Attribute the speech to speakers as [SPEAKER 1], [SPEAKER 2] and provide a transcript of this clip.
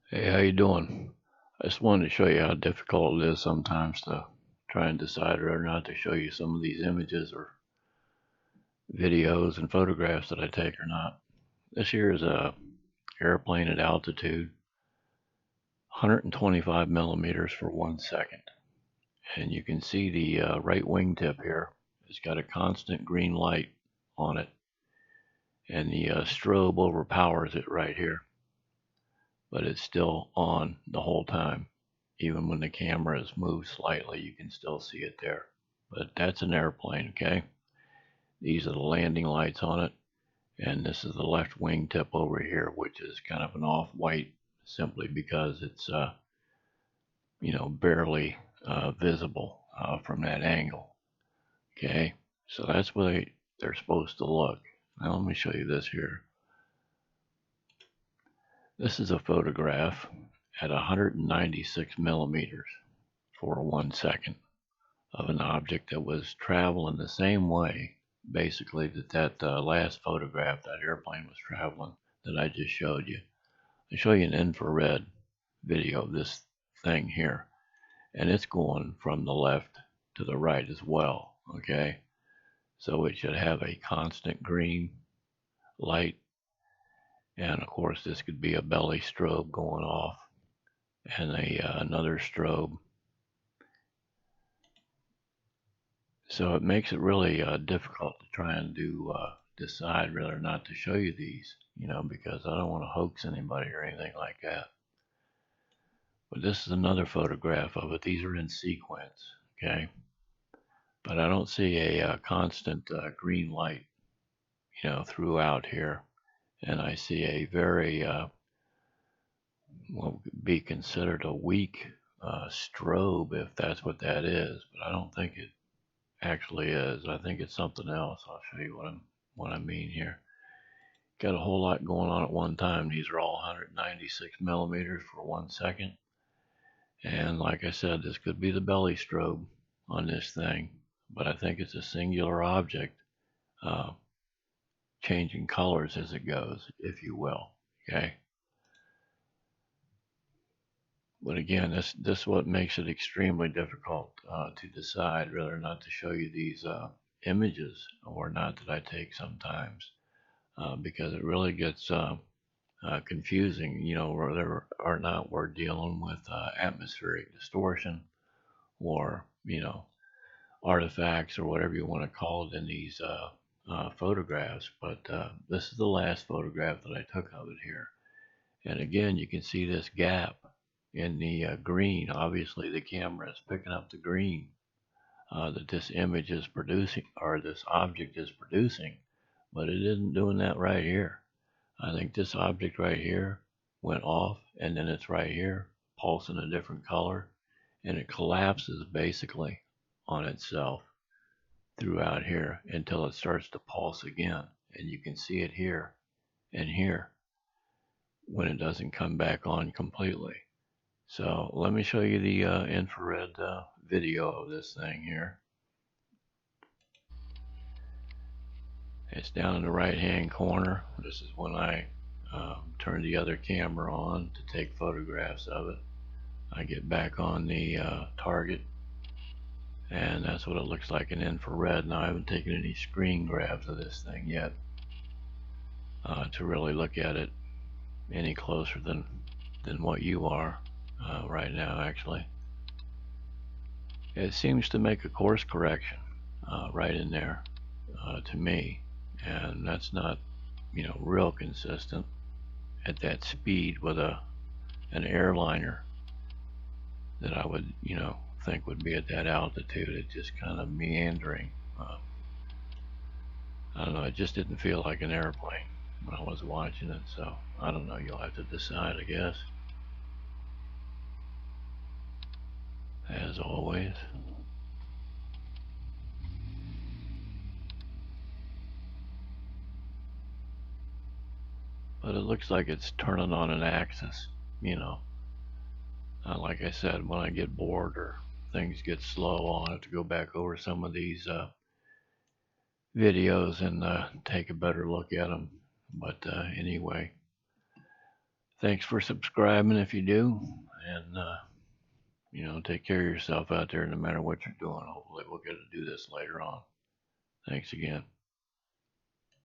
[SPEAKER 1] Hey, how you doing? I just wanted to show you how difficult it is sometimes to try and decide whether or not to show you some of these images or videos and photographs that I take or not. This here is a airplane at altitude, 125 millimeters for 1 second. And you can see the right wingtip here. It's got a constant green light on it. And the strobe overpowers it right here. But it's still on the whole time. Even when the camera is moved slightly, you can still see it there. But that's an airplane, okay? These are the landing lights on it. And this is the left wing tip over here, which is kind of an off-white simply because it's, barely visible from that angle, okay? So that's where they're supposed to look. Now let me show you this here. This is a photograph at 196 millimeters for 1 second of an object that was traveling the same way, basically, that last photograph, that airplane was traveling that I just showed you. I show you an infrared video of this thing here, and it's going from the left to the right as well, okay? So it should have a constant green light, and of course this could be a belly strobe going off, and another strobe. So it makes it really difficult to try and decide whether or not to show you these, because I don't want to hoax anybody or anything like that. But this is another photograph of it. These are in sequence, okay? But I don't see a constant green light, throughout here. And I see a very, what would be considered a weak strobe, if that's what that is. But I don't think it actually is. I think it's something else. I'll show you what I mean here. Got a whole lot going on at one time. These are all 196 millimeters for 1 second. And like I said, this could be the belly strobe on this thing, but I think it's a singular object changing colors as it goes, if you will. Okay. But again, this is what makes it extremely difficult to decide whether or not to show you these images or not that I take sometimes, because it really gets confusing, whether or not we're dealing with atmospheric distortion or, artifacts or whatever you want to call it in these photographs. But this is the last photograph that I took of it here. And again, you can see this gap in the green. Obviously, the camera is picking up the green that this image is producing, or this object is producing, but it isn't doing that right here. I think this object right here went off, and then it's right here, pulsing a different color, and it collapses basically on itself throughout here until it starts to pulse again. And you can see it here and here when it doesn't come back on completely. So let me show you the infrared video of this thing here. It's down in the right hand corner. This is when I turn the other camera on to take photographs of it. I get back on the target, and that's what it looks like in infrared. Now I haven't taken any screen grabs of this thing yet to really look at it any closer than what you are right now. Actually, it seems to make a course correction right in there to me, and that's not real consistent at that speed with an airliner that I would think would be at that altitude. It's just kind of meandering. I don't know, it just didn't feel like an airplane when I was watching it, so I don't know, you'll have to decide, I guess, as always. But it looks like it's turning on an axis, like I said, when I get bored or things get slow, I'll have to go back over some of these videos and take a better look at them. But anyway, Thanks for subscribing if you do. And, take care of yourself out there no matter what you're doing. Hopefully we'll get to do this later on. Thanks again.